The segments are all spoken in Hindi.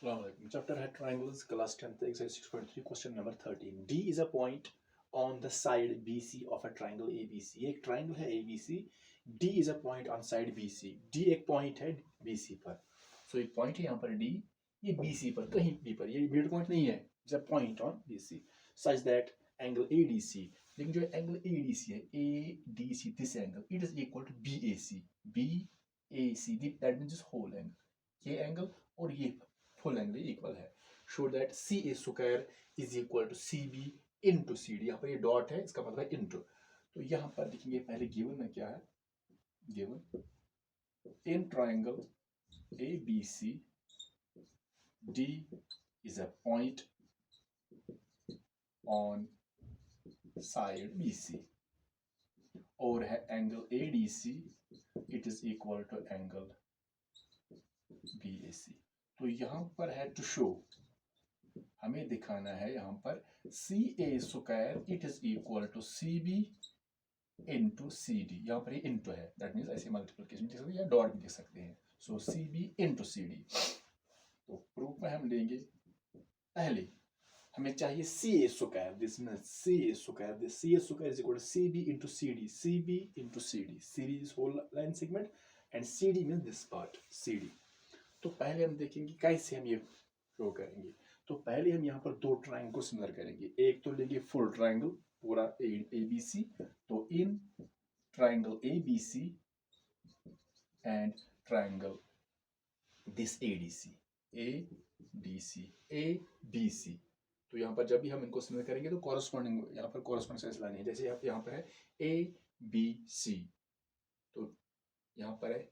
Assalamualaikum. Chapter है triangles, class 10th, exercise 6.3, question number 13. D is a point on the side BC of a triangle ABC. एक triangle है ABC. D is a point on side BC. D एक point है BC पर. So एक point है यहाँ पर D, ये BC पर कहीं भी पर, ये mid point नहीं है. It's a point on BC. Such that angle ADC. लेकिन जो angle ADC है, ADC, this angle, it is equal to BAC. BAC, that means this whole angle. ये angle और ये फुल एंगल इक्वल है. Show that C A square is equal to C B into C D. यहाँ पर ये डॉट है, इसका मतलब है इंटू. तो यहाँ पर देखेंगे पहले गिवन में क्या है. Given in triangle A B C D is a point on side B C और है angle A D C, it is equal to angle B A C. तो यहाँ पर है टू शो, हमें दिखाना है यहाँ पर C A square it is equal to C B into C D. यहाँ पर ये इंटू है, दैट मीन्स ऐसे मल्टीप्लिकेशन लिख सकते हैं या डॉट भी लिख सकते हैं. So C B into C D. तो प्रूफ में हम लेंगे पहले हमें चाहिए C A square. This means C A square, this C A square is equal to C B into C D. C B into C D, C D is whole line segment and C D means this part C D. तो पहले हम देखेंगे कैसे हम ये शो करेंगे. तो पहले हम यहाँ पर दो ट्राइंगल को सिमिलर करेंगे. एक तो लेंगे फुल ट्राइंगल पूरा ए बी सी. तो in triangle A B C and triangle this A D C, A D C, A B C. तो यहाँ पर जब भी हम इनको सिमिलर करेंगे तो कॉरस्पॉन्डिंग यहाँ पर कॉरस्पॉन्डिंग लानी है. जैसे यहाँ पर है ए बी सी, तो यहाँ पर है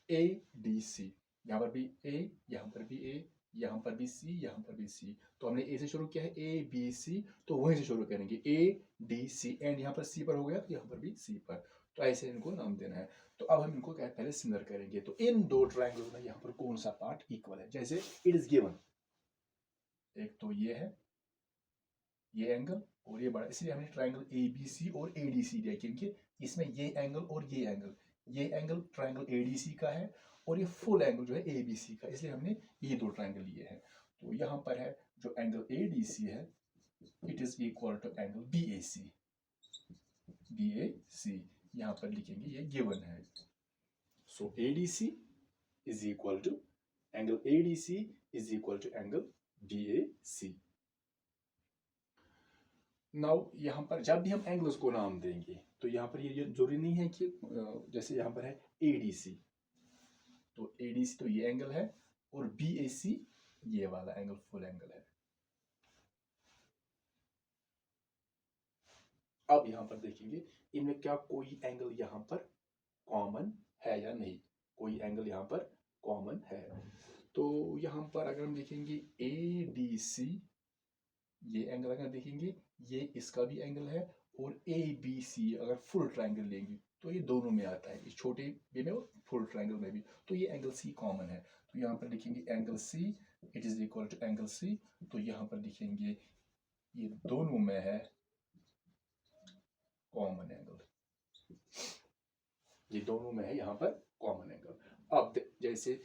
ए डी सी. यहाँ पर भी ए, यहाँ पर भी ए, यहाँ पर भी सी, यहाँ पर भी सी. तो हमने ए से शुरू किया है, ए बी सी, तो वहीं से शुरू करेंगे ए डी सी एंड यहाँ पर सी पर हो गया तो यहाँ पर भी सी पर. तो ऐसे इनको नाम देना है. तो अब हम इनको क्या पहले सिमिलर करेंगे. तो इन दो ट्राइंगल में यहाँ पर कौन सा पार्ट इक्वल है. जैसे इट इज गिवन, एक तो ये है ये एंगल और ये बड़ा, इसलिए हमने ट्राइंगल ए बी सी और ए डी सी दिया क्योंकि इसमें ये एंगल और ये angle triangle A D C का है और ये फुल एंगल जो है ए बी सी का, इसलिए हमने ये दो ट्राइंगल लिए हैं. तो यहाँ पर है जो एंगल ए डी सी है, it is equal to angle B A C. B A C यहाँ पर लिखेंगे, ये गिवन है. So A D C is equal to angle A D C is equal to angle B A C. Now यहाँ पर जब भी हम एंगल्स को नाम देंगे तो यहाँ पर ये जरूरी नहीं है कि जैसे यहाँ पर है ए डी सी, तो ए डी सी तो ये एंगल है और बी ए सी ये वाला एंगल फुल एंगल है. अब यहाँ पर देखेंगे इनमें क्या कोई एंगल यहाँ पर कॉमन है या नहीं. कोई एंगल यहाँ पर कॉमन है. तो यहाँ पर अगर हम देखेंगे ए डी सी, ये एंगल अगर देखेंगे ये इसका भी एंगल है और ए बी सी अगर फुल ट्राइंगल लेंगे तो ये दोनों में आता है, इस छोटे बी में और फुल ट्राइंगल में भी. तो ये एंगल सी कॉमन है. तो यहाँ पर लिखेंगे angle C it is equal to angle C. तो यहाँ पर लिखेंगे ये दोनों में है कॉमन एंगल, ये दोनों में है यहाँ पर कॉमन एंगल. अब जैसे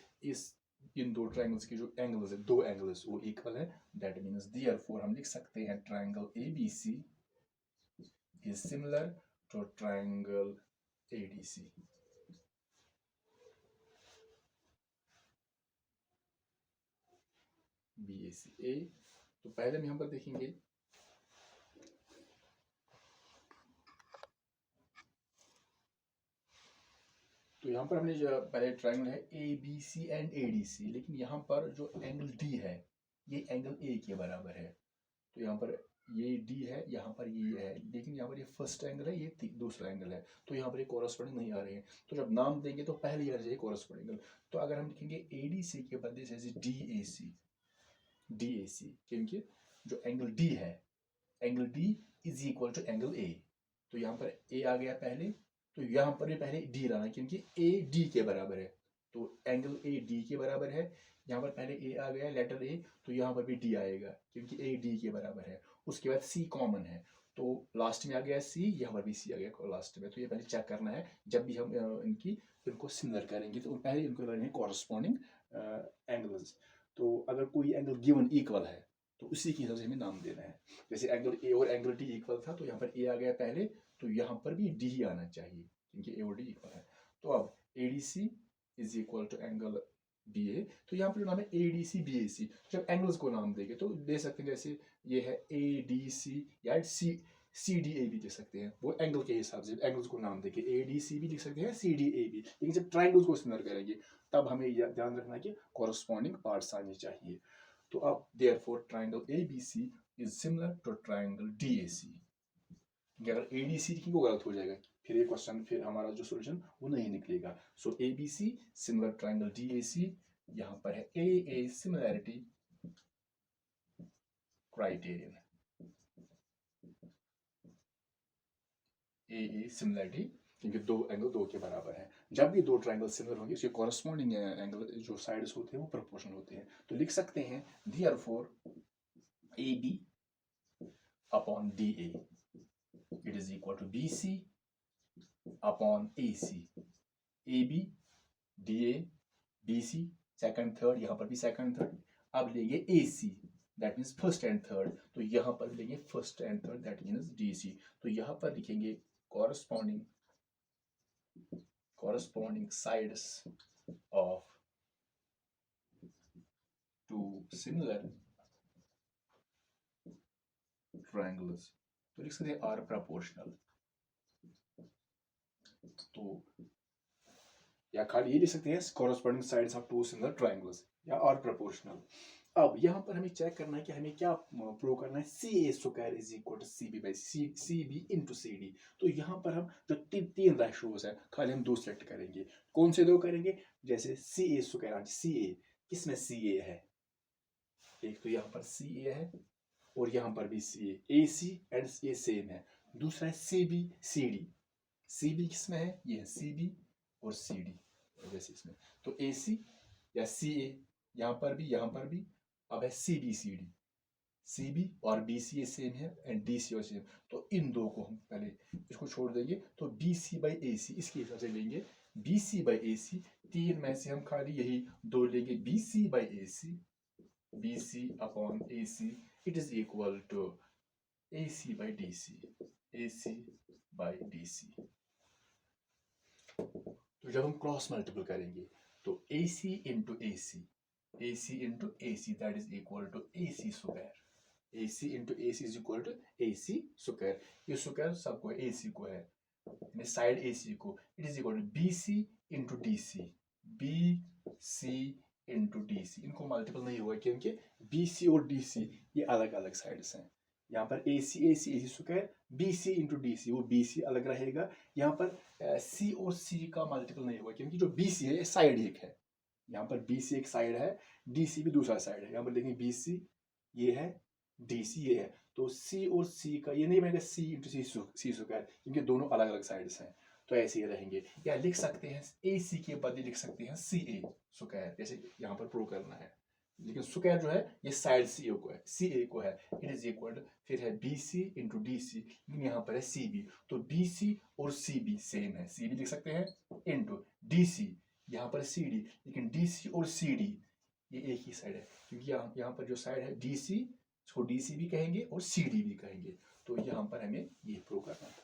इन दो ट्राइंगल्स की जो एंगल्स है, दो एंगल्स वो इक्वल है, दैट मीन्स देयरफॉर हम लिख सकते हैं triangle A B C is similar to triangle A D C. B A C A. तो पहले हम यहाँ पर देखेंगे तो यहाँ पर हमने जो पहले ट्राइंगल है A B C and A D C, लेकिन यहाँ पर जो एंगल डी है ये एंगल ए के बराबर है. तो यहाँ पर ये डी है, यहाँ पर ये है, लेकिन यहाँ पर ये फर्स्ट एंगल है, ये दूसरा एंगल है. तो यहाँ पर ये कॉरस्पॉन्डिंग नहीं आ रहे हैं. तो जब नाम देंगे तो पहले आना चाहिए कॉरस्पॉन्डिंग. तो अगर हम लिखेंगे ए डी सी के बदले जैसे डी ए सी, क्योंकि जो एंगल डी है, angle D is equal to angle A. तो यहाँ पर ए आ गया पहले, तो यहाँ पर भी पहले डी लाना क्योंकि ए डी के बराबर है. तो एंगल ए डी के बराबर है, यहाँ पर पहले ए आ गया लेटर ए, तो यहाँ पर भी डी आएगा क्योंकि ए डी के बराबर है. उसके बाद सी कॉमन है, तो लास्ट में आ गया सी, यहाँ पर भी सी आ गया लास्ट में. तो ये पहले चेक करना है जब भी हम इनको सिमिलर करेंगे तो पहले इनको लेंगे कॉरस्पॉन्डिंग एंगल्स. तो अगर कोई एंगल गिवन इक्वल है तो उसी के हिसाब से हमें नाम देना है। जैसे एंगल ए और एंगल डी इक्वल था तो यहाँ पर ए आ गया पहले, तो यहाँ पर भी डी ही आना चाहिए क्योंकि ए और डी इक्वल है। तो अब A D C is equal to angle B A, तो यहाँ पर जो नाम है ए डी सी बी ए सी, जब एंगल्स को नाम देंगे तो दे सकते हैं, जैसे ये है ए डी सी या सी डी ए भी लिख सकते हैं, वो एंगल के हिसाब से एंगल्स को नाम देंगे, ए डी सी भी लिख सकते हैं, सी डी ए भी। लेकिन जब ट्राइंगल्स को सिमिलर करेंगे तब हमें ध्यान रखना कि कॉरस्पॉन्डिंग पार्ट्स आने चाहिए। तो अब therefore triangle A B C is similar to triangle D A C. अगर ए डी सी लिखेंगे वो गलत हो जाएगा, फिर ये क्वेश्चन, फिर हमारा जो सोल्यूशन वो नहीं निकलेगा। So A B C similar triangle D A C, यहाँ पर है A similarity criterion, A similarity, क्योंकि दो एंगल दो के बराबर है। जब भी दो ट्राइंगल सिमिलर होंगे उसके कॉरस्पॉन्डिंग एंगल जो साइड्स होते हैं वो प्रोपोर्शनल होते हैं। तो लिख सकते हैं therefore A B upon D A it is equal to B C upon A C, A B D A B C second third, यहाँ पर भी सेकंड थर्ड। अब लेंगे A C that means first and third, तो यहाँ पर लेंगे first and third that means D C. तो यहाँ पर लिखेंगे corresponding sides of two similar triangles, तो लिख सकते हैं आर प्रोपोर्शनल। तो या खाली ये लिख सकते हैं corresponding sides of two similar triangles या आर प्रोपोर्शनल। अब यहाँ पर हमें चेक करना है कि हमें क्या प्रूव करना है, C A square is equal to C B by C B into C D. तो यहाँ पर हम जो तीन रेशोज है खाली हम दो सेलेक्ट करेंगे। कौन से दो करेंगे, जैसे सी ए स्क्वायर, सी ए किसमें सी ए है, एक तो यहाँ पर सी ए है और यहाँ पर भी सी ए सी एंड ये सेम है। दूसरा है C B C D, C B किसमें है, ये है सी बी और सी डी जैसे इसमें। तो ए सी या सी ए यहाँ पर भी। अब है C B C D, C B और बी सी ए सेम है एंड डी सी और सेम, तो इन दो को हम पहले इसको छोड़ देंगे। तो बी सी बाई ए सी इसके हिसाब से लेंगे, बी सी बाई ए सी, तीन में से हम खाली यही दो लेंगे, B C by A C, B C upon A C it is equal to A C by D C, A C by D C. तो जब हम क्रॉस मल्टीपल करेंगे तो A C into A C, AC into AC that is equal to AC square, AC into AC is equal to AC square। ये square सबको है, AC को है, साइड AC को, it is equal to BC into DC, BC into DC। इनको मल्टीपल नहीं हुआ क्योंकि BC और DC ये अलग अलग साइड्स हैं। यहाँ पर AC square, BC into DC वो BC अलग रहेगा। यहाँ पर C और C का मल्टीपल नहीं हुआ क्योंकि जो BC है ये साइड एक है, यहाँ पर BC एक साइड है, DC भी दूसरा साइड है। यहाँ पर देखें BC ये है, DC ये है, तो C और C का ये नहीं बनेगा C इंटू सी स्क्वायर क्योंकि दोनों अलग अलग साइड्स हैं, तो ऐसे ही रहेंगे। या लिख सकते हैं AC के बदले लिख सकते हैं CA स्क्वायर, जैसे यहाँ पर प्रूव करना है, लेकिन स्क्वायर जो है ये साइड CA को है, CA को है, इट इज इक्वल फिर है BC इंटू DC, लेकिन यहाँ पर है CB, तो BC और CB सेम है, CB लिख सकते हैं इंटू DC, यहाँ पर सी डी, लेकिन डी सी और सी डी ये एक ही साइड है क्योंकि यहाँ पर जो साइड है डी सी, इसको डी सी भी कहेंगे और सी डी भी कहेंगे। तो यहाँ पर हमें ये प्रूव करना है।